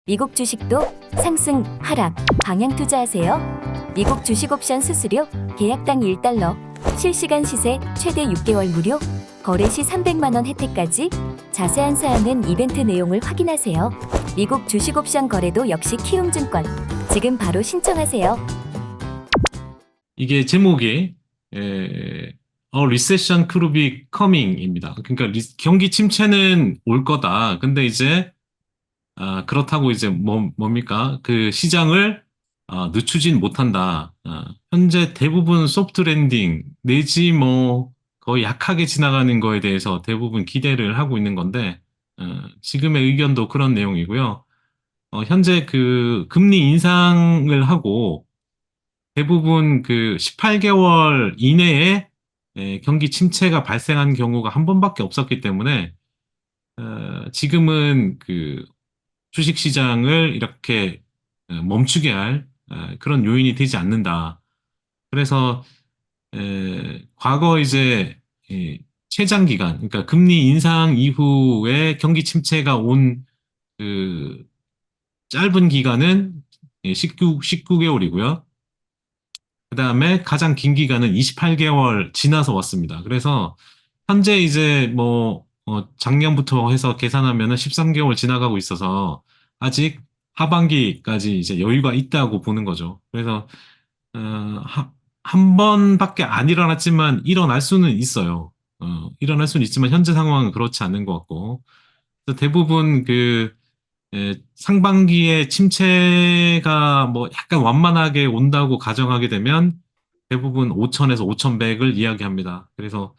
미국 주식도 상승, 하락, 방향 투자하세요. 미국 주식 옵션 수수료 계약당 1달러, 실시간 시세 최대 6개월 무료, 거래 시 300만 원 혜택까지. 자세한 사항은 이벤트 내용을 확인하세요. 미국 주식 옵션 거래도 역시 키움증권. 지금 바로 신청하세요. 이게 제목이 A Recession Could Be Coming입니다. 그러니까 경기 침체는 올 거다. 근데 이제 그렇다고 이제 뭡니까? 그 시장을 늦추진 못한다. 현재 대부분 소프트 랜딩 내지 뭐 거의 약하게 지나가는 거에 대해서 대부분 기대를 하고 있는 건데 지금의 의견도 그런 내용이고요. 현재 그 금리 인상을 하고 대부분 그 18개월 이내에 경기 침체가 발생한 경우가 한 번밖에 없었기 때문에 지금은 그 주식 시장을 이렇게 멈추게 할 그런 요인이 되지 않는다. 그래서 과거 이제 최장 기간, 그러니까 금리 인상 이후에 경기 침체가 온 그 짧은 기간은 19개월이고요. 그 다음에 가장 긴 기간은 28개월 지나서 왔습니다. 그래서 현재 이제 뭐 작년부터 해서 계산하면은 13개월 지나가고 있어서 아직 하반기까지 이제 여유가 있다고 보는 거죠. 그래서 어, 하- 한 번밖에 안 일어났지만 일어날 수는 있어요. 일어날 수는 있지만 현재 상황은 그렇지 않는 것 같고 그래서 대부분 그 상반기에 침체가 뭐 약간 완만하게 온다고 가정하게 되면 대부분 5천에서 5,100을 이야기합니다. 그래서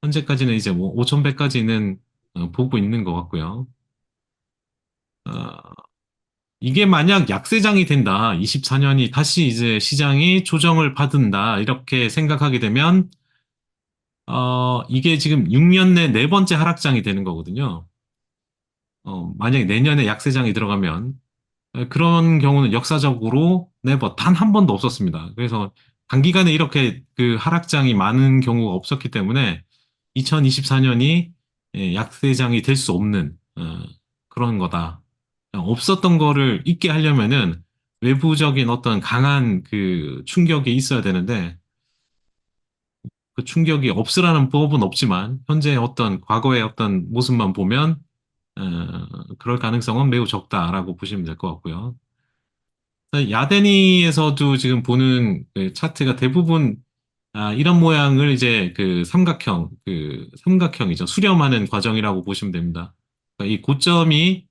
현재까지는 이제 뭐 5,100까지는 보고 있는 것 같고요. 어, 이게 만약 약세장이 된다, 24년이 다시 이제 시장이 조정을 받은다, 이렇게 생각하게 되면, 이게 지금 6년 내 네 번째 하락장이 되는 거거든요. 만약에 내년에 약세장이 들어가면, 그런 경우는 역사적으로 네버 단 한 번도 없었습니다. 그래서 단기간에 이렇게 그 하락장이 많은 경우가 없었기 때문에 2024년이 약세장이 될 수 없는 그런 거다. 없었던 거를 있게 하려면은 외부적인 어떤 강한 그 충격이 있어야 되는데 그 충격이 없으라는 법은 없지만 현재 어떤 과거의 어떤 모습만 보면 그럴 가능성은 매우 적다라고 보시면 될 것 같고요. 야데니에서도 지금 보는 그 차트가 대부분 이런 모양을 이제 그 삼각형이죠. 수렴하는 과정이라고 보시면 됩니다. 그러니까 이 고점이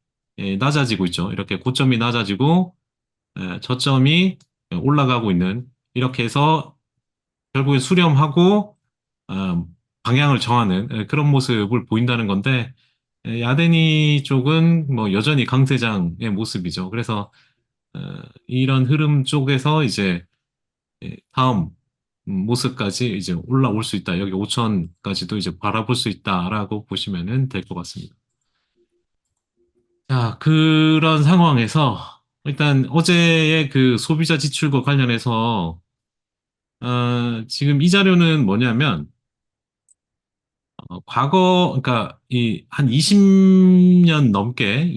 낮아지고 있죠. 이렇게 고점이 낮아지고 저점이 올라가고 있는 이렇게 해서 결국에 수렴하고 방향을 정하는 그런 모습을 보인다는 건데 야데니 쪽은 뭐 여전히 강세장의 모습이죠. 그래서 어, 이런 흐름 쪽에서 이제 다음 모습까지 이제 올라올 수 있다. 여기 5천까지도 이제 바라볼 수 있다라고 보시면은 될 것 같습니다. 자, 그런 상황에서 일단 어제의 그 소비자 지출과 관련해서 지금 이 자료는 뭐냐면 과거 그러니까 이 한 20년 넘게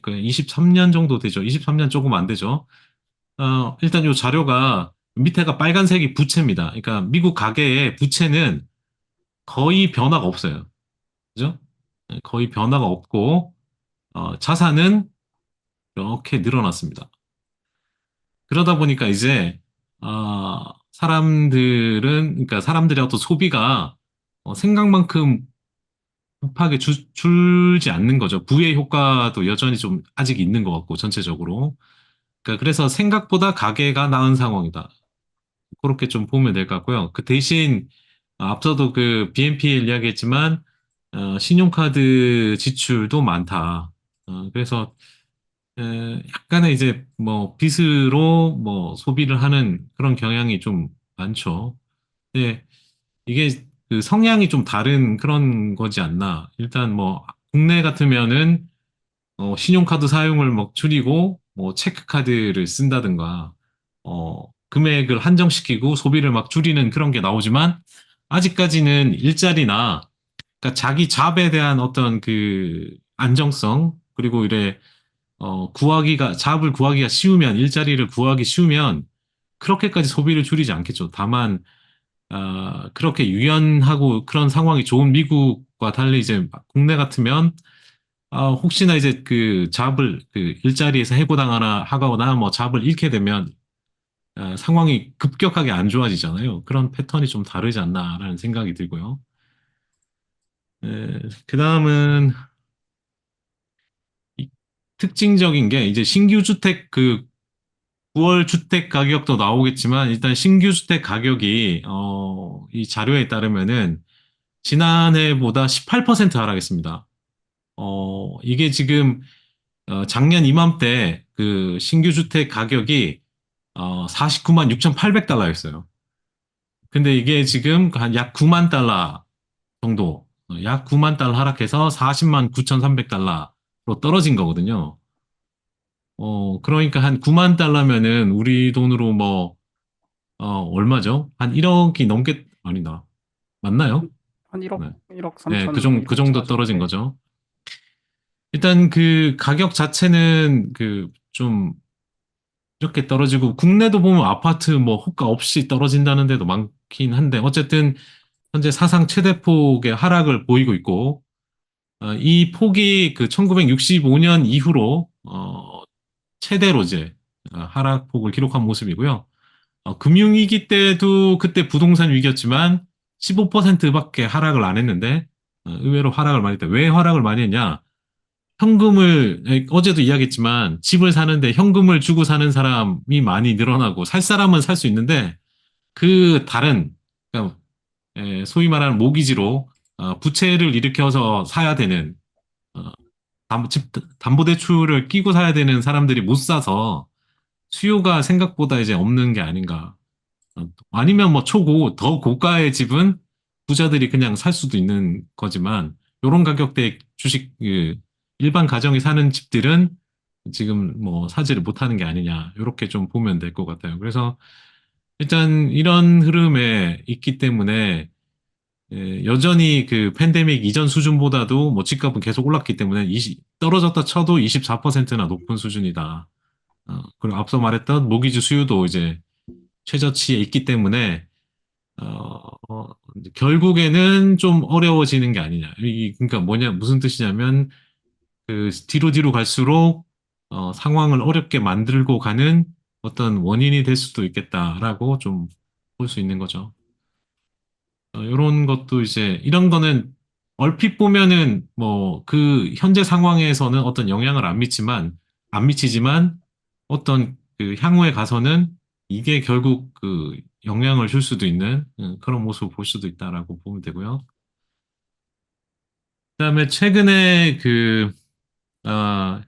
그 23년 정도 되죠. 23년 조금 안 되죠. 일단 이 자료가 밑에가 빨간색이 부채입니다. 그러니까 미국 가계의 부채는 거의 변화가 없어요. 그죠? 거의 변화가 없고, 자산은 이렇게 늘어났습니다. 그러다 보니까 이제, 그러니까 사람들의 어떤 소비가 생각만큼 급하게 줄지 않는 거죠. 부의 효과도 여전히 좀 아직 있는 것 같고, 전체적으로. 그러니까 그래서 생각보다 가계가 나은 상황이다. 그렇게 좀 보면 될 것 같고요. 그 대신 앞서도 그 BNPL 이야기했지만 신용카드 지출도 많다. 그래서 약간의 이제 뭐 빚으로 뭐 소비를 하는 그런 경향이 좀 많죠. 네, 이게 그 성향이 좀 다른 그런 거지 않나. 일단 뭐 국내 같으면은 신용카드 사용을 막 줄이고, 뭐, 체크카드를 쓴다든가, 금액을 한정시키고 소비를 막 줄이는 그런 게 나오지만, 아직까지는 일자리나, 그러니까 자기 잡에 대한 어떤 그 안정성, 그리고 이래, 잡을 구하기가 쉬우면, 일자리를 구하기 쉬우면, 그렇게까지 소비를 줄이지 않겠죠. 다만, 그렇게 유연하고 그런 상황이 좋은 미국과 달리 이제 국내 같으면, 혹시나 이제 그 잡을, 그 일자리에서 해고당하나 하거나 뭐 잡을 잃게 되면, 상황이 급격하게 안 좋아지잖아요. 그런 패턴이 좀 다르지 않나라는 생각이 들고요. 그 다음은, 특징적인 게 이제 신규 주택 9월 주택 가격도 나오겠지만 일단 신규 주택 가격이 이 자료에 따르면은 지난해보다 18% 하락했습니다. 이게 지금 작년 이맘때 그 신규 주택 가격이 49만 6,800달러였어요. 근데 이게 지금 한 약 9만 달러 정도, 약 9만 달러 하락해서 40만 9,300달러로 떨어진 거거든요. 그러니까 한 9만 달러면은 우리 돈으로 뭐, 얼마죠? 한 1억이 넘게, 아니다. 맞나요? 한 네. 1억 네, 3천 뭐 그 이렇게 정도 치하죠. 떨어진 네. 거죠. 일단 그 가격 자체는 그 좀 이렇게 떨어지고, 국내도 보면 아파트 뭐 호가 없이 떨어진다는 데도 많긴 한데, 어쨌든 현재 사상 최대 폭의 하락을 보이고 있고, 이 폭이 그 1965년 이후로, 최대로 이제 하락폭을 기록한 모습이고요. 금융위기 때도 그때 부동산 위기였지만 15%밖에 하락을 안 했는데 의외로 하락을 많이 했다. 왜 하락을 많이 했냐? 어제도 이야기했지만 집을 사는데 현금을 주고 사는 사람이 많이 늘어나고 살 사람은 살 수 있는데 그 다른 그러니까 소위 말하는 모기지로 부채를 일으켜서 사야 되는 어, 담보대출을 끼고 사야 되는 사람들이 못 사서 수요가 생각보다 이제 없는 게 아닌가. 아니면 뭐 더 고가의 집은 부자들이 그냥 살 수도 있는 거지만, 요런 가격대 일반 가정이 사는 집들은 지금 뭐 사지를 못하는 게 아니냐, 요렇게 좀 보면 될 것 같아요. 그래서 일단 이런 흐름에 있기 때문에, 여전히 그 팬데믹 이전 수준보다도 뭐 집값은 계속 올랐기 때문에 떨어졌다 쳐도 24%나 높은 수준이다. 그리고 앞서 말했던 모기지 수요도 이제 최저치에 있기 때문에 결국에는 좀 어려워지는 게 아니냐. 그러니까 무슨 뜻이냐면 그 뒤로 뒤로 갈수록 상황을 어렵게 만들고 가는 어떤 원인이 될 수도 있겠다라고 좀 볼 수 있는 거죠. 이런 것도 이제 이런 거는 얼핏 보면은 뭐 그 현재 상황에서는 어떤 영향을 안 미치지만 어떤 그 향후에 가서는 이게 결국 그 영향을 줄 수도 있는 그런 모습을 볼 수도 있다라고 보면 되고요. 그다음에 최근에 어,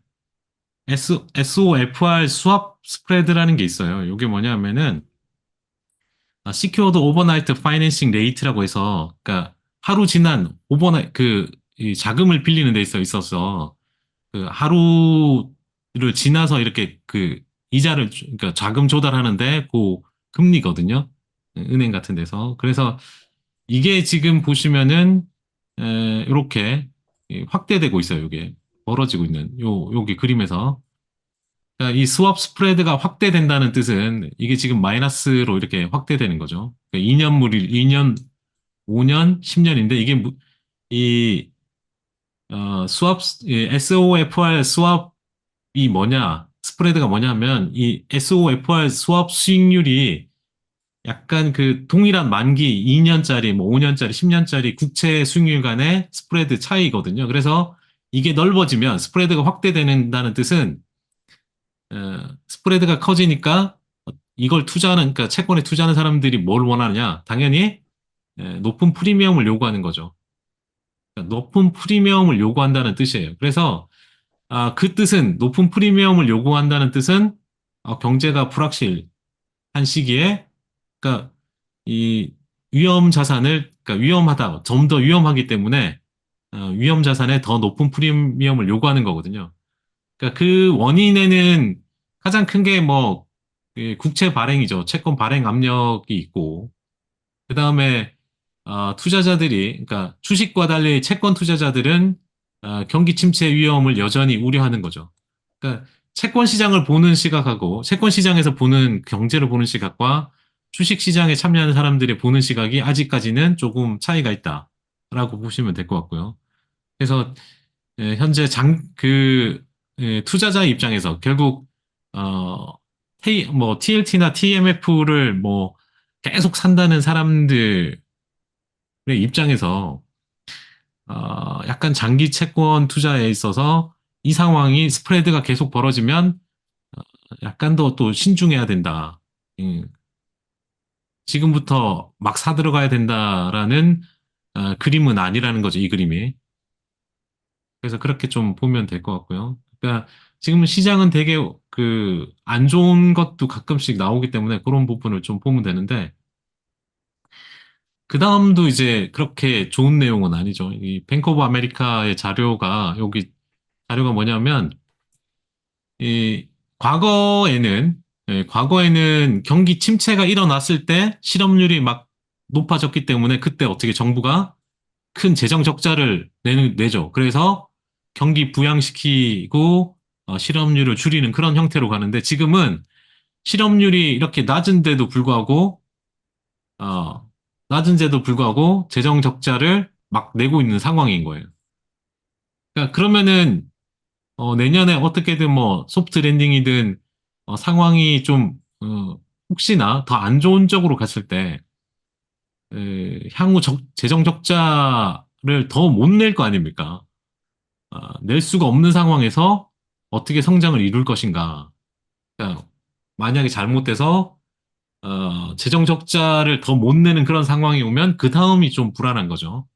SOFR 스왑 스프레드라는 게 있어요. 이게 뭐냐면은 Secured Overnight Financing Rate라고 해서, 그러니까 하루 지난 이 자금을 빌리는 데 있어서 그 하루를 지나서 이렇게 그러니까 자금 조달하는데 그 금리거든요. 은행 같은 데서. 그래서 이게 지금 보시면은 이렇게 확대되고 있어요. 이게 벌어지고 있는 여기 그림에서. 그러니까 이 스왑 스프레드가 확대된다는 뜻은 이게 지금 마이너스로 이렇게 확대되는 거죠. 그러니까 2년, 5년, 10년인데 이게 이 SOFR 스왑이 스프레드가 뭐냐면 이 SOFR 스왑 수익률이 약간 그 동일한 만기 2년짜리, 뭐 5년짜리, 10년짜리 국채 수익률 간의 스프레드 차이거든요. 그래서 이게 넓어지면 스프레드가 확대된다는 뜻은 스프레드가 커지니까 그러니까 채권에 투자하는 사람들이 뭘 원하느냐? 당연히 높은 프리미엄을 요구하는 거죠. 그러니까 높은 프리미엄을 요구한다는 뜻이에요. 그래서 그 뜻은 높은 프리미엄을 요구한다는 뜻은 경제가 불확실한 시기에 그러니까 이 그러니까 위험하다, 좀 더 위험하기 때문에 위험 자산에 더 높은 프리미엄을 요구하는 거거든요. 그러니까 그 원인에는 가장 큰 게 뭐 국채 발행이죠. 채권 발행 압력이 있고 그 다음에 그러니까 주식과 달리 채권 투자자들은 경기 침체 위험을 여전히 우려하는 거죠. 그러니까 채권 시장을 보는 시각하고 채권 시장에서 보는 경제를 보는 시각과 주식 시장에 참여하는 사람들이 보는 시각이 아직까지는 조금 차이가 있다라고 보시면 될 것 같고요. 그래서 현재 투자자 입장에서 결국 어, 뭐 TLT나 TMF를 뭐 계속 산다는 사람들의 입장에서 약간 장기 채권 투자에 있어서 이 상황이 스프레드가 계속 벌어지면 약간 더 또 신중해야 된다. 음, 지금부터 막 사들어가야 된다라는 그림은 아니라는 거죠, 이 그림이. 그래서 그렇게 좀 보면 될 것 같고요. 그러니까 지금 시장은 되게 안 좋은 것도 가끔씩 나오기 때문에 그런 부분을 좀 보면 되는데, 그 다음도 이제 그렇게 좋은 내용은 아니죠. 이 뱅크 오브 아메리카의 여기 자료가 뭐냐면, 이 과거에는 경기 침체가 일어났을 때 실업률이 막 높아졌기 때문에 그때 어떻게 정부가 큰 재정 적자를 내죠. 그래서 경기 부양시키고 실업률을 줄이는 그런 형태로 가는데 지금은 실업률이 이렇게 어, 낮은데도 불구하고 재정 적자를 막 내고 있는 상황인 거예요. 그러니까 그러면은 내년에 어떻게든 뭐 소프트 랜딩이든 상황이 좀 혹시나 더 안 좋은 쪽으로 갔을 때 향후 재정 적자를 더 못 낼 거 아닙니까? 낼 수가 없는 상황에서 어떻게 성장을 이룰 것인가? 그러니까 만약에 잘못돼서 재정 적자를 더 못 내는 그런 상황이 오면 그 다음이 좀 불안한 거죠.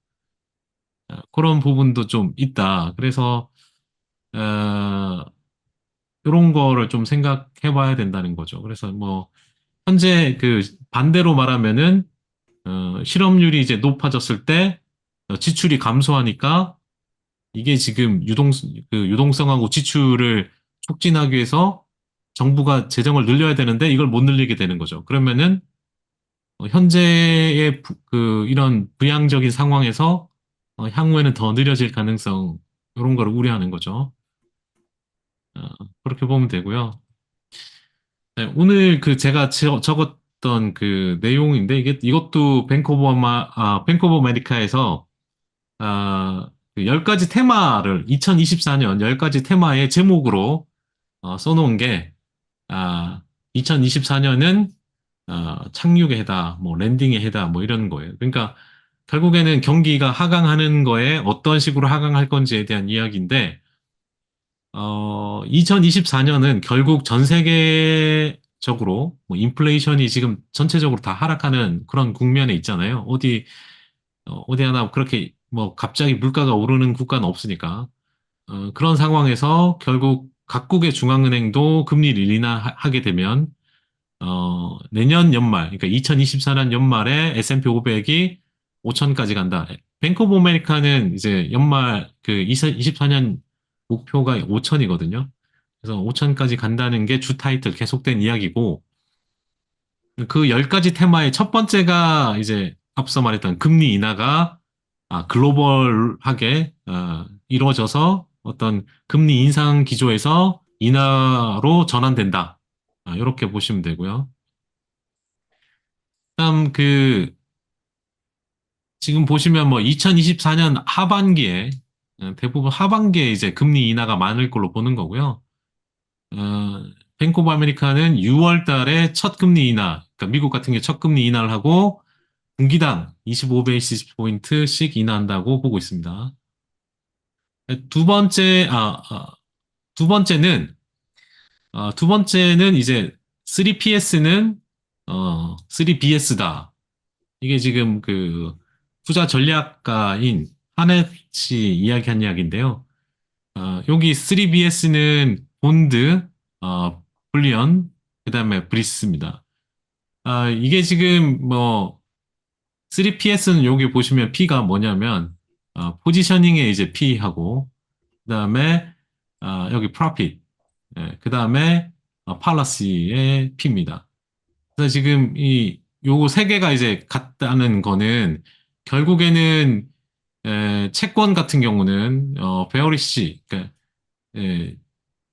그런 부분도 좀 있다. 그래서 어, 이런 거를 좀 생각해 봐야 된다는 거죠. 그래서 뭐 현재 반대로 말하면은 실업률이 이제 높아졌을 때 지출이 감소하니까 이게 지금 유동성하고 지출을 촉진하기 위해서 정부가 재정을 늘려야 되는데 이걸 못 늘리게 되는 거죠. 그러면은 현재의 이런 부양적인 상황에서 향후에는 더 느려질 가능성 이런 걸 우려하는 거죠. 어, 그렇게 보면 되고요. 네, 오늘 제가 적었던 그 내용인데 이것도 뱅크 오브 아메리카에서 그 10가지 테마를 2024년 10가지 테마의 제목으로 써놓은 게, 2024년은 착륙의 해다, 뭐 랜딩의 해다, 뭐 이런 거예요. 그러니까 결국에는 경기가 하강하는 거에 어떤 식으로 하강할 건지에 대한 이야기인데, 2024년은 결국 전 세계적으로 뭐 인플레이션이 지금 전체적으로 다 하락하는 그런 국면에 있잖아요. 어디 하나 그렇게 뭐 갑자기 물가가 오르는 국가는 없으니까. 그런 상황에서 결국 각국의 중앙은행도 금리를 인하하게 되면 내년 연말, 그러니까 2024년 연말에 S&P 500이 5천까지 간다. 뱅크 오브 아메리카는 이제 연말 2024년 목표가 5천이거든요. 그래서 5천까지 간다는 게 주 타이틀 계속된 이야기고 그 10가지 테마의 첫 번째가 이제 앞서 말했던 금리 인하가 글로벌하게 이루어져서 어떤 금리 인상 기조에서 인하로 전환된다. 이렇게 보시면 되고요. 그다음 지금 보시면 뭐 2024년 하반기에 대부분 하반기에 이제 금리 인하가 많을 걸로 보는 거고요. 뱅크 오브 아메리카는 6월 달에 첫 금리 인하, 그러니까 미국 같은 게 첫 금리 인하를 하고 분기당 25베이시스 포인트씩 인하한다고 보고 있습니다. 두 번째, 두 번째는 이제 3PS는 3BS다. 이게 지금 투자 전략가인 하넷이 이야기한 이야기인데요. 여기 3BS는 본드, 불리언, 그다음에 브리스입니다. 이게 지금 뭐 3PS는 여기 보시면 P가 뭐냐면 포지셔닝의 이제 P하고 그다음에 여기 프로핏, 그다음에 팔러시의 P입니다. 그래서 지금 요거 세 개가 이제 같다는 거는 결국에는 채권 같은 경우는 베어리시, 그러니까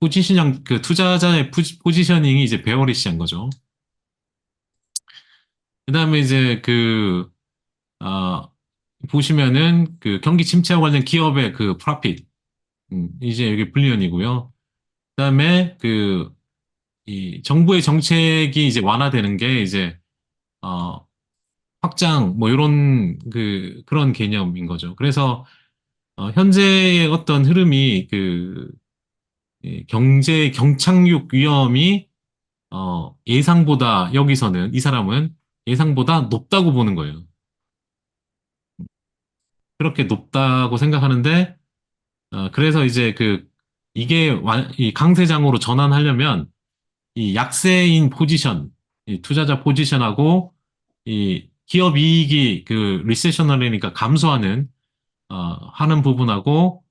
포지션, 그 투자자의 포지셔닝이 이제 베어리시한 거죠. 그 다음에 이제 어, 보시면은 그 경기 침체와 관련 기업의 그 프로핏, 이제 여기 불리언이고요. 그 다음에 이 정부의 정책이 이제 완화되는 게 이제, 어, 확장, 뭐, 이런 그런 개념인 거죠. 그래서, 현재의 어떤 흐름이 이 경제 경착륙 위험이, 예상보다 여기서는, 이 사람은 예상보다 높다고 보는 거예요. 그렇게 높다고 생각하는데, 그래서 이제 이게 이 강세장으로 전환하려면 이 약세인 포지션, 이 투자자 포지션하고 이 기업 이익이 리세셔널이니까 감소하는, 하는 부분하고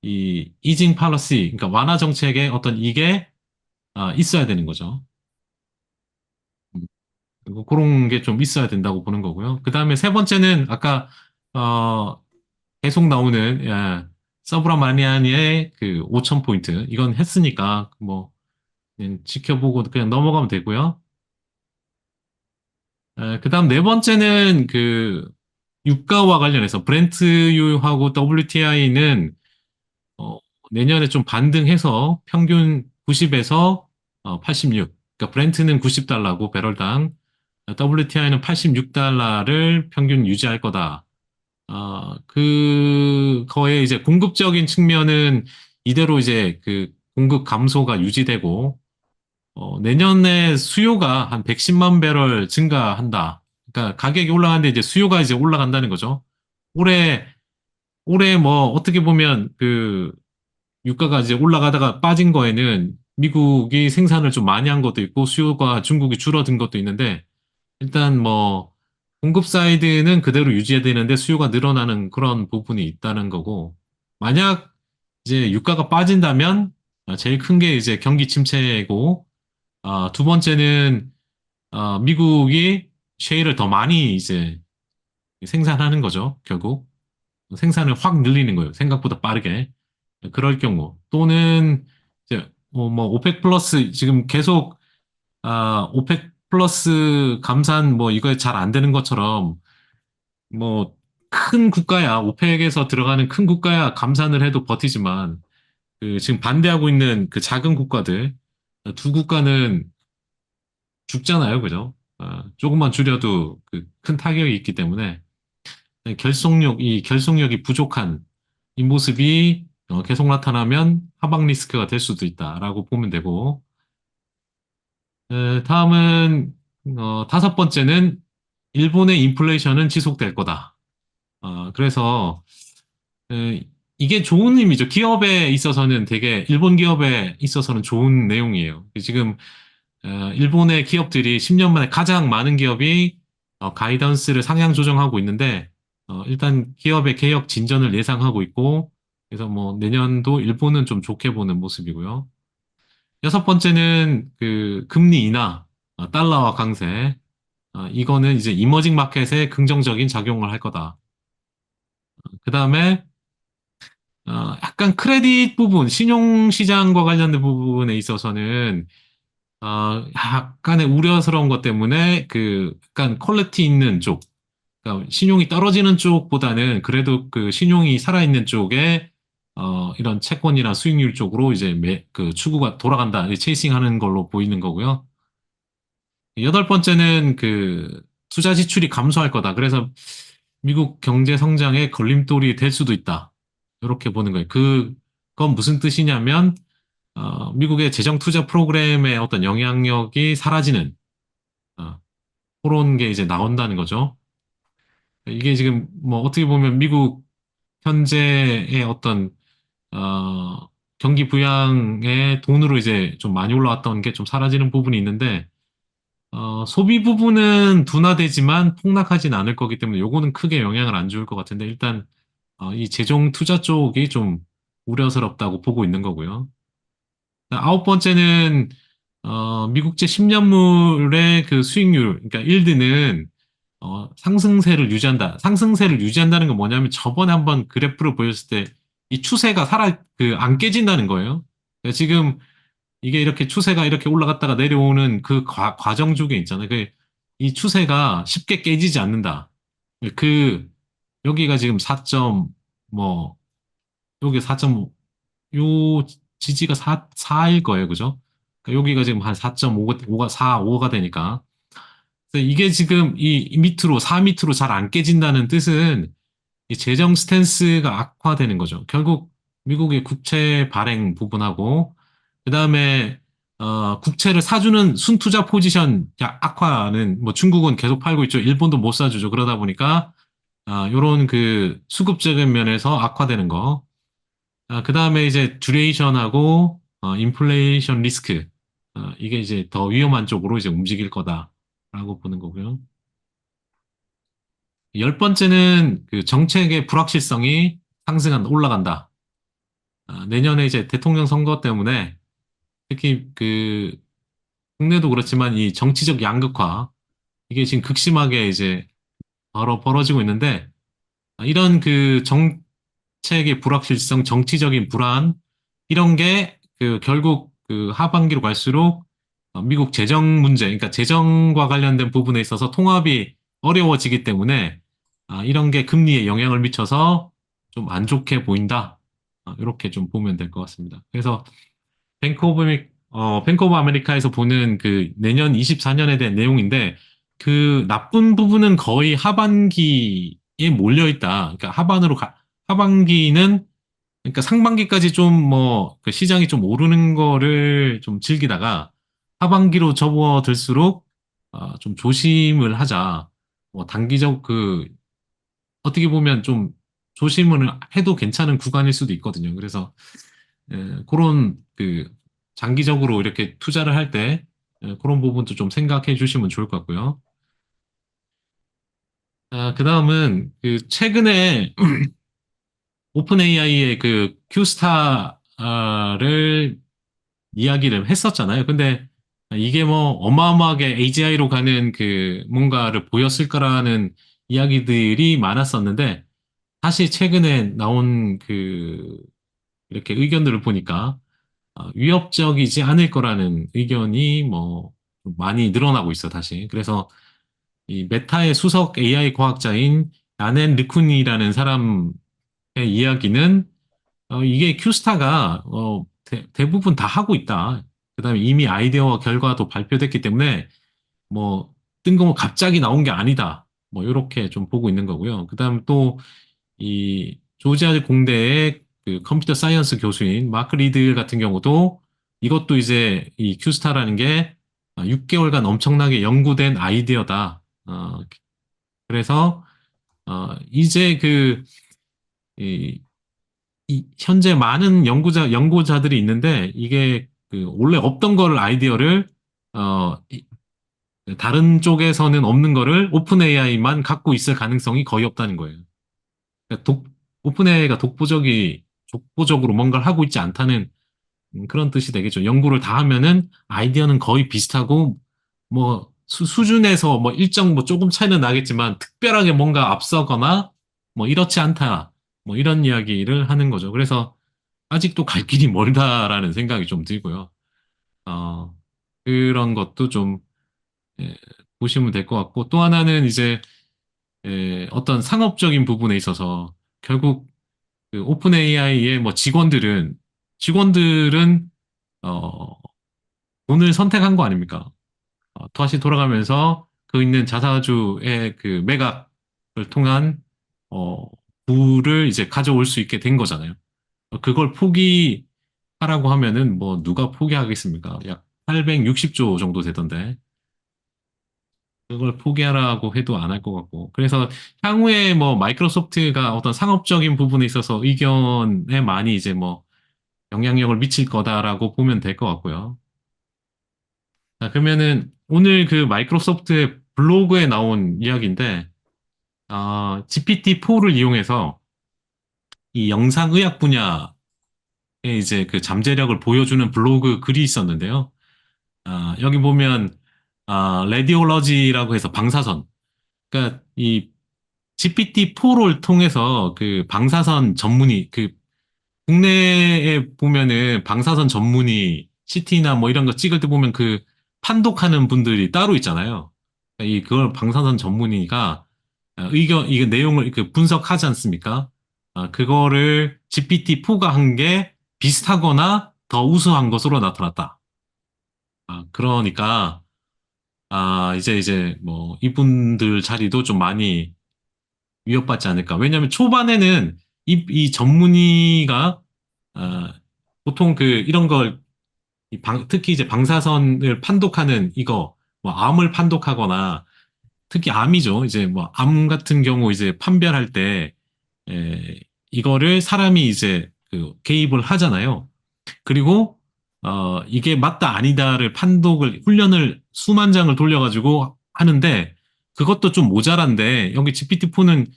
이 이징 팔러시, 그러니까 완화 정책의 어떤 이게 있어야 되는 거죠. 음, 그리고 그런 게 좀 있어야 된다고 보는 거고요. 그 다음에 세 번째는 아까, 어, 계속 나오는, 서브라마니아니의 5,000포인트. 이건 했으니까, 뭐, 그냥 지켜보고 그냥 넘어가면 되고요. 그 다음 네 번째는 유가와 관련해서 브렌트유하고 WTI는 내년에 좀 반등해서 평균 90에서 86. 그러니까 브렌트는 90달러고 배럴당, WTI는 86달러를 평균 유지할 거다. 그거에 이제 공급적인 측면은 이대로 이제 공급 감소가 유지되고, 내년에 수요가 한 110만 배럴 증가한다. 그러니까 가격이 올라가는데 이제 수요가 이제 올라간다는 거죠. 올해, 올해 뭐 어떻게 보면 유가가 이제 올라가다가 빠진 거에는 미국이 생산을 좀 많이 한 것도 있고 수요가 중국이 줄어든 것도 있는데 일단 뭐 공급 사이드는 그대로 유지해야 되는데 수요가 늘어나는 그런 부분이 있다는 거고 만약 이제 유가가 빠진다면 제일 큰 게 이제 경기 침체고 두 번째는 미국이 셰일을 더 많이 이제 생산하는 거죠, 결국. 생산을 확 늘리는 거예요. 생각보다 빠르게. 그럴 경우. 또는, 이제, 뭐, 오펙 플러스, 지금 계속, 오펙 플러스 감산, 뭐, 이거 잘 안 되는 것처럼, 뭐, 큰 국가야, 오펙에서 들어가는 큰 국가야 감산을 해도 버티지만, 지금 반대하고 있는 작은 국가들, 두 국가는 죽잖아요, 그죠? 조금만 줄여도 큰 타격이 있기 때문에 이 결속력이 부족한 이 모습이 계속 나타나면 하방 리스크가 될 수도 있다라고 보면 되고, 다음은 다섯 번째는 일본의 인플레이션은 지속될 거다. 그래서 에, 이게 좋은 의미죠. 기업에 있어서는 되게 일본 기업에 있어서는 좋은 내용이에요. 지금 일본의 기업들이 10년 만에 가장 많은 기업이 가이던스를 상향 조정하고 있는데 일단 기업의 개혁 진전을 예상하고 있고 그래서 뭐 내년도 일본은 좀 좋게 보는 모습이고요. 여섯 번째는 금리 인하, 달러화 강세. 이거는 이제 이머징 마켓에 긍정적인 작용을 할 거다. 그 다음에 약간 크레딧 부분, 신용시장과 관련된 부분에 있어서는 약간의 우려스러운 것 때문에 약간 퀄리티 있는 쪽, 그러니까 신용이 떨어지는 쪽보다는 그래도 신용이 살아있는 쪽에 이런 채권이나 수익률 쪽으로 이제 추구가 돌아간다, 체이싱 하는 걸로 보이는 거고요. 여덟 번째는 투자 지출이 감소할 거다. 그래서 미국 경제 성장의 걸림돌이 될 수도 있다. 이렇게 보는 거예요. 그건 무슨 뜻이냐면 미국의 재정 투자 프로그램의 어떤 영향력이 사라지는 어, 그런 게 이제 나온다는 거죠. 이게 지금 뭐 어떻게 보면 미국 현재의 어떤 어, 경기 부양의 돈으로 이제 좀 많이 올라왔던 게 좀 사라지는 부분이 있는데 소비 부분은 둔화되지만 폭락하진 않을 거기 때문에 요거는 크게 영향을 안 줄 것 같은데 일단 이 재정 투자 쪽이 좀 우려스럽다고 보고 있는 거고요. 아홉 번째는 미국제 10년물의 수익률, 그러니까 일드는 상승세를 유지한다. 상승세를 유지한다는 건 뭐냐면 저번에 한번 그래프를 보였을 때 이 추세가 안 깨진다는 거예요. 그러니까 지금 이게 이렇게 추세가 이렇게 올라갔다가 내려오는 그 과정 중에 있잖아요. 이 추세가 쉽게 깨지지 않는다. 그, 여기가 지금 4점, 뭐, 여기 4.5, 요 지지가 4일 거예요. 그죠? 그러니까 여기가 지금 한 4.5가, 4, 5가 되니까. 그래서 이게 지금 이 밑으로, 4 밑으로 잘 안 깨진다는 뜻은 이 재정 스탠스가 악화되는 거죠. 결국 미국의 국채 발행 부분하고 그다음에 국채를 사주는 순투자 포지션 악화는 뭐 중국은 계속 팔고 있죠. 일본도 못 사주죠. 그러다 보니까 요런 그 수급적인 면에서 악화되는 거. 그다음에 이제 듀레이션하고 인플레이션 리스크. 이게 이제 더 위험한 쪽으로 이제 움직일 거다라고 보는 거고요. 열 번째는 그 정책의 불확실성이 올라간다. 내년에 이제 대통령 선거 때문에 특히 그 국내도 그렇지만 이 정치적 양극화 이게 지금 극심하게 이제 벌어지고 있는데 이런 그 정책의 불확실성, 정치적인 불안 이런 게 그 결국 그 하반기로 갈수록 미국 재정 문제, 그러니까 재정과 관련된 부분에 있어서 통합이 어려워지기 때문에 이런 게 금리에 영향을 미쳐서 좀 안 좋게 보인다. 이렇게 좀 보면 될 것 같습니다. 그래서 뱅크 오브 아메리카에서 보는 그 내년 24년에 대한 내용인데 그 나쁜 부분은 거의 하반기에 몰려 있다. 그러니까 하반기는 그러니까 상반기까지 좀 뭐 그 시장이 좀 오르는 거를 좀 즐기다가 하반기로 접어들수록 좀 조심을 하자. 뭐 단기적 그 어떻게 보면 좀 조심을 해도 괜찮은 구간일 수도 있거든요. 그래서 그런 그 장기적으로 이렇게 투자를 할 때 그런 부분도 좀 생각해 주시면 좋을 것 같고요. 그 다음은 그 최근에 오픈 AI의 그 큐스타를 이야기를 했었잖아요. 근데 이게 뭐 어마어마하게 AGI로 가는 그 뭔가를 보였을 거라는 이야기들이 많았었는데 사실 최근에 나온 그 이렇게 의견들을 보니까 위협적이지 않을 거라는 의견이 뭐 많이 늘어나고 있어 다시. 그래서 이 메타의 수석 AI 과학자인 야넨 르쿤이라는 사람의 이야기는 이게 큐스타가 대부분 다 하고 있다. 그다음에 이미 아이디어와 결과도 발표됐기 때문에 뭐 뜬금없이 갑자기 나온 게 아니다. 뭐 이렇게 좀 보고 있는 거고요. 그다음 또 이 조지아 공대의 그 컴퓨터 사이언스 교수인 마크 리드 같은 경우도 이것도 이제 이 큐스타라는 게 6개월간 엄청나게 연구된 아이디어다. 그래서 이제 이, 현재 많은 연구자들이 있는데 이게 그 원래 없던 거를 아이디어를 다른 쪽에서는 없는 거를 오픈 AI만 갖고 있을 가능성이 거의 없다는 거예요. 그러니까 오픈 AI가 독보적으로 뭔가를 하고 있지 않다는 그런 뜻이 되겠죠. 연구를 다 하면은 아이디어는 거의 비슷하고 뭐 수준에서 뭐 일정 뭐 조금 차이는 나겠지만 특별하게 뭔가 앞서거나 뭐 이렇지 않다. 뭐 이런 이야기를 하는 거죠. 그래서 아직도 갈 길이 멀다라는 생각이 좀 들고요. 어, 그런 것도 좀 예, 보시면 될 것 같고 또 하나는 이제 어떤 상업적인 부분에 있어서 결국 그 오픈 AI의 뭐 직원들은 어, 돈을 선택한 거 아닙니까? 다시 돌아가면서 그 있는 자사주의 그 매각을 통한 어, 부를 이제 가져올 수 있게 된 거잖아요. 그걸 포기하라고 하면은 뭐 누가 포기하겠습니까? 약 860조 정도 되던데 그걸 포기하라고 해도 안 할 것 같고 그래서 향후에 뭐 마이크로소프트가 어떤 상업적인 부분에 있어서 의견에 많이 이제 뭐 영향력을 미칠 거다라고 보면 될 것 같고요. 자, 그러면은 오늘 그 마이크로소프트의 블로그에 나온 이야기인데 GPT-4를 이용해서 이 영상의학 분야에 이제 그 잠재력을 보여주는 블로그 글이 있었는데요. 여기 보면 레디올러지라고 해서 방사선. 그러니까 이 GPT-4를 통해서 그 방사선 전문의, 그 국내에 보면은 방사선 전문의 CT나 뭐 이런 거 찍을 때 보면 그 판독하는 분들이 따로 있잖아요. 그걸 방사선 전문의가 이게 내용을 그 분석하지 않습니까? 그거를 GPT-4가 한 게 비슷하거나 더 우수한 것으로 나타났다. 그러니까, 이제 뭐, 이분들 자리도 좀 많이 위협받지 않을까. 왜냐하면 초반에는 이 전문의가, 아, 보통 이런 걸, 특히 이제 방사선을 판독하는 이거, 뭐, 암을 판독하거나, 특히 암이죠. 이제 뭐, 암 같은 경우 이제 판별할 때, 이거를 사람이 이제 개입을 하잖아요. 그리고 이게 맞다 아니다를 판독을 훈련을 수만 장을 돌려가지고 하는데 그것도 좀 모자란데 여기 GPT-4는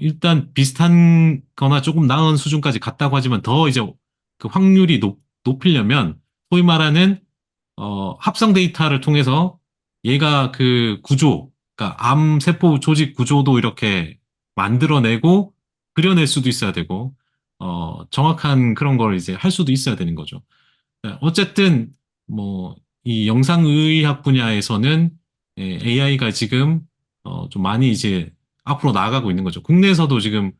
일단 비슷한 거나 조금 나은 수준까지 갔다고 하지만 더 이제 그 확률이 높이려면 소위 말하는 합성 데이터를 통해서 얘가 그 구조, 그러니까 암 세포 조직 구조도 이렇게 만들어내고 그려낼 수도 있어야 되고 정확한 그런 걸 이제 할 수도 있어야 되는 거죠. 네, 어쨌든 뭐 이 영상의학 분야에서는 AI가 지금 좀 많이 이제 앞으로 나아가고 있는 거죠. 국내에서도 지금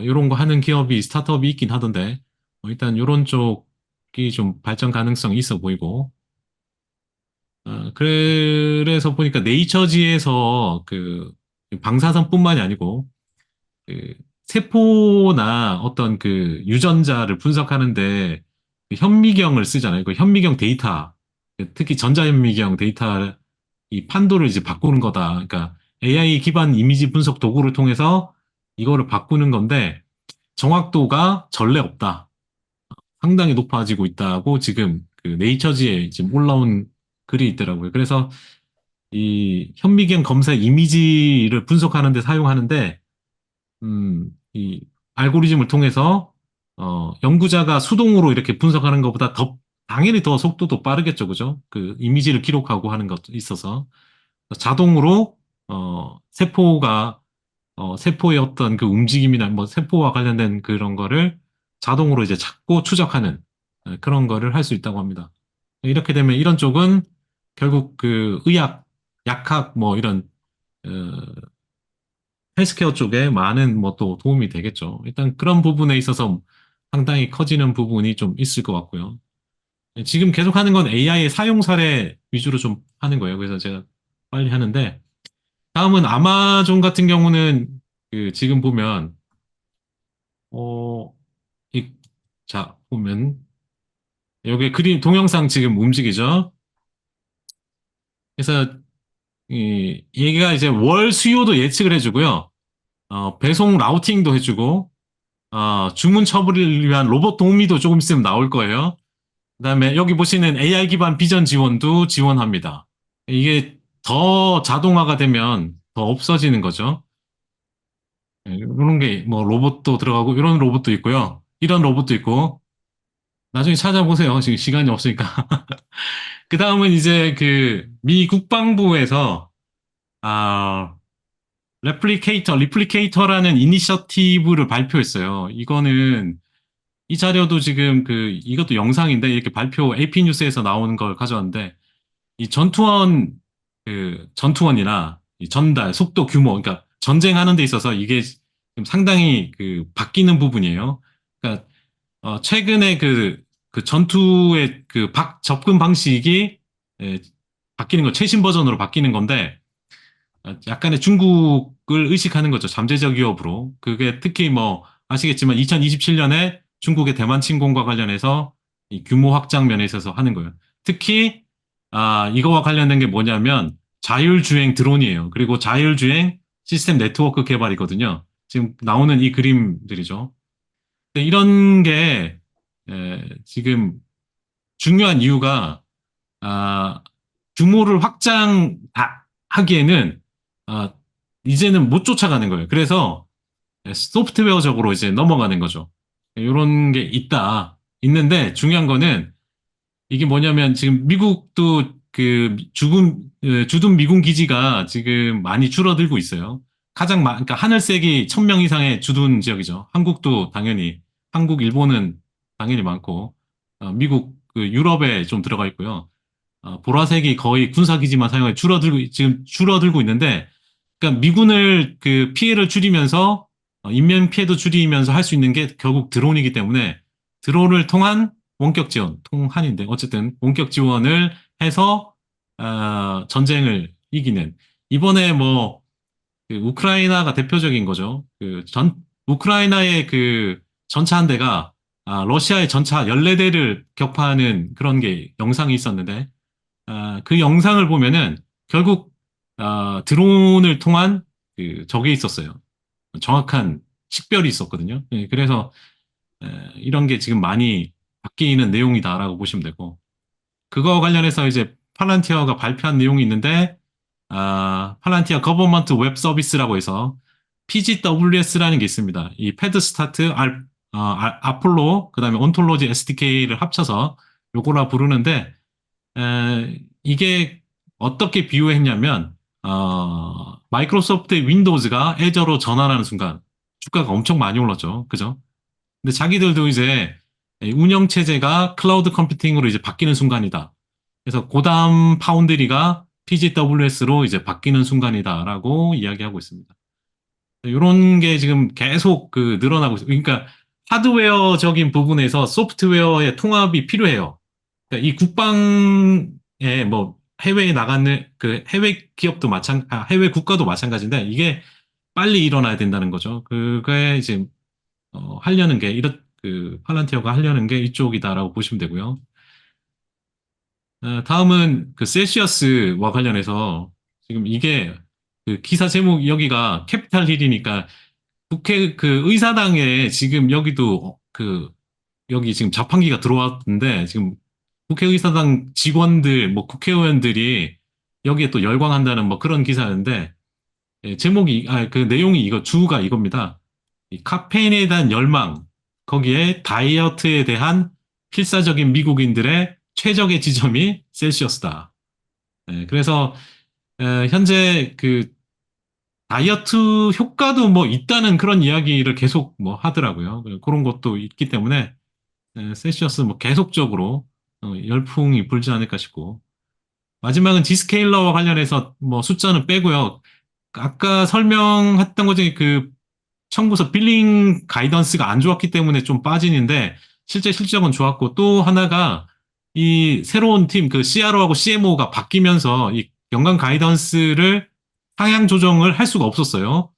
이런 거 하는 기업이 스타트업이 있긴 하던데 일단 이런 쪽이 좀 발전 가능성이 있어 보이고 그래서 보니까 네이처지에서 그 방사선뿐만이 아니고 그 세포나 어떤 그 유전자를 분석하는데 그 현미경을 쓰잖아요. 그 현미경 데이터, 특히 전자현미경 데이터 이 판도를 이제 바꾸는 거다. 그러니까 AI 기반 이미지 분석 도구를 통해서 이거를 바꾸는 건데 정확도가 전례 없다. 상당히 높아지고 있다고 지금 그 네이처지에 지금 올라온 글이 있더라고요. 그래서 이 현미경 검사 이미지를 분석하는 데 사용하는데 이 알고리즘을 통해서 연구자가 수동으로 이렇게 분석하는 것보다 당연히 더 속도도 빠르겠죠, 그죠? 그 이미지를 기록하고 하는 것도 있어서 자동으로 세포의 어떤 그 움직임이나 뭐 세포와 관련된 그런 거를 자동으로 이제 찾고 추적하는 그런 거를 할 수 있다고 합니다. 이렇게 되면 이런 쪽은 결국 그 약학 뭐 이런 어, 헬스케어 쪽에 많은 뭐 또 도움이 되겠죠. 일단 그런 부분에 있어서 상당히 커지는 부분이 좀 있을 것 같고요. 지금 계속 하는 건 AI의 사용 사례 위주로 좀 하는 거예요. 그래서 제가 빨리 하는데 다음은 아마존 같은 경우는 그 지금 보면 어, 이, 자 보면 여기 그림 동영상 지금 움직이죠. 그래서 얘가 이제 월 수요도 예측을 해주고요. 배송 라우팅도 해주고 주문 처리를 위한 로봇 도우미도 조금 있으면 나올 거예요. 그다음에 여기 보시는 AI 기반 비전 지원도 지원합니다. 이게 더 자동화가 되면 더 없어지는 거죠. 이런 게 뭐 로봇도 들어가고 이런 로봇도 있고요. 이런 로봇도 있고 나중에 찾아보세요. 지금 시간이 없으니까. 그 다음은 이제 그 미 국방부에서 아 리플리케이터라는 이니셔티브를 발표했어요. 이 자료도 지금 이것도 영상인데 이렇게 발표 AP 뉴스에서 나오는 걸 가져왔는데 이 전투원이나 이 전달, 속도, 규모, 그러니까 전쟁하는 데 있어서 이게 지금 상당히 바뀌는 부분이에요. 그러니까 최근에 그 전투의 접근 방식이 예, 바뀌는 거, 최신 버전으로 바뀌는 건데 약간의 중국을 의식하는 거죠. 잠재적 위협으로. 그게 특히 뭐 아시겠지만 2027년에 중국의 대만 침공과 관련해서 이 규모 확장 면에 있어서 하는 거예요. 특히 이거와 관련된 게 뭐냐면 자율주행 드론이에요. 그리고 자율주행 시스템 네트워크 개발이거든요. 지금 나오는 이 그림들이죠. 근데 이런 게 지금 중요한 이유가 아, 규모를 확장하기에는 아, 이제는 못 쫓아가는 거예요. 그래서 소프트웨어적으로 이제 넘어가는 거죠. 이런 게 있는데 중요한 거는 이게 뭐냐면 지금 미국도 주둔 미군 기지가 지금 많이 줄어들고 있어요. 그러니까 하늘색이 1,000명 이상의 주둔 지역이죠. 한국, 일본은 당연히 많고, 미국 그 유럽에 좀 들어가 있고요. 보라색이 거의 군사기지만 사용해 지금 줄어들고 있는데, 그러니까 미군을 그 피해를 줄이면서 인명 피해도 줄이면서 할 수 있는 게 결국 드론이기 때문에 드론을 통한 원격 지원, 통한인데 어쨌든 원격 지원을 해서 전쟁을 이기는 이번에 뭐 그 우크라이나가 대표적인 거죠. 우크라이나의 그 전차 한 대가 러시아의 전차 14대를 격파하는 그런 게 영상이 있었는데 그 영상을 보면은 결국 드론을 통한 그 적이 있었어요. 정확한 식별이 있었거든요. 예, 그래서 이런 게 지금 많이 바뀌는 내용이다라고 보시면 되고 그거 관련해서 이제 팔란티어가 발표한 내용이 있는데 팔란티어 거버먼트 웹 서비스라고 해서 PGWS라는 게 있습니다. 이 패드 스타트, 아폴로, 그다음에 온톨로지 SDK를 합쳐서 요거라 부르는데 이게 어떻게 비유했냐면 마이크로소프트 윈도우즈가 애저로 전환하는 순간 주가가 엄청 많이 올랐죠. 그죠? 근데 자기들도 이제 운영 체제가 클라우드 컴퓨팅으로 이제 바뀌는 순간이다. 그래서 고담 파운드리가 PGWS로 이제 바뀌는 순간이다라고 이야기하고 있습니다. 이런 게 지금 계속 그 늘어나고 있어요. 그러니까 하드웨어적인 부분에서 소프트웨어의 통합이 필요해요. 그러니까 이 국방에 뭐 해외에 나가는 그 해외 기업도 해외 국가도 마찬가지인데 이게 빨리 일어나야 된다는 거죠. 그게 이제 하려는 게 그 팔란티어가 하려는 게 이쪽이다라고 보시면 되고요. 다음은 그 셀시어스와 관련해서 지금 이게 그 기사 제목 여기가 캐피탈 힐이니까 국회 그 의사당에 지금 여기도 그 여기 지금 자판기가 들어왔는데 지금 국회의사당 직원들 뭐 국회의원들이 여기에 또 열광한다는 뭐 그런 기사였는데 제목이 그 내용이 이거 주가 이겁니다. 이 카페인에 대한 열망 거기에 다이어트에 대한 필사적인 미국인들의 최적의 지점이 셀시어스다. 그래서 현재 그 다이어트 효과도 뭐 있다는 그런 이야기를 계속 뭐 하더라고요. 그런 것도 있기 때문에 셀시어스 뭐 계속적으로 열풍이 불지 않을까 싶고 마지막은 디스케일러와 관련해서 뭐 숫자는 빼고요. 아까 설명했던 것 중에 그 청구서 빌링 가이던스가 안 좋았기 때문에 좀 빠지는데 실제 실적은 좋았고 또 하나가 이 새로운 팀 그 CRO하고 CMO가 바뀌면서 이 연간 가이던스를 상향 조정을 할 수가 없었어요.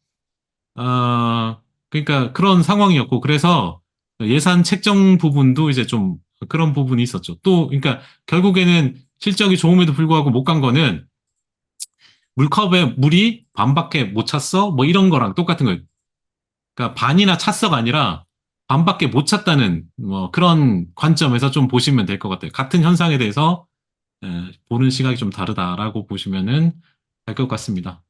그러니까 그런 상황이었고 그래서 예산 책정 부분도 이제 좀 그런 부분이 있었죠. 또 그러니까 결국에는 실적이 좋음에도 불구하고 못 간 거는 물컵에 물이 반밖에 못 찼어? 뭐 이런 거랑 똑같은 거예요. 그러니까 반이나 찼어가 아니라 반밖에 못 찼다는 뭐 그런 관점에서 좀 보시면 될 것 같아요. 같은 현상에 대해서 보는 시각이 좀 다르다라고 보시면은 될 것 같습니다.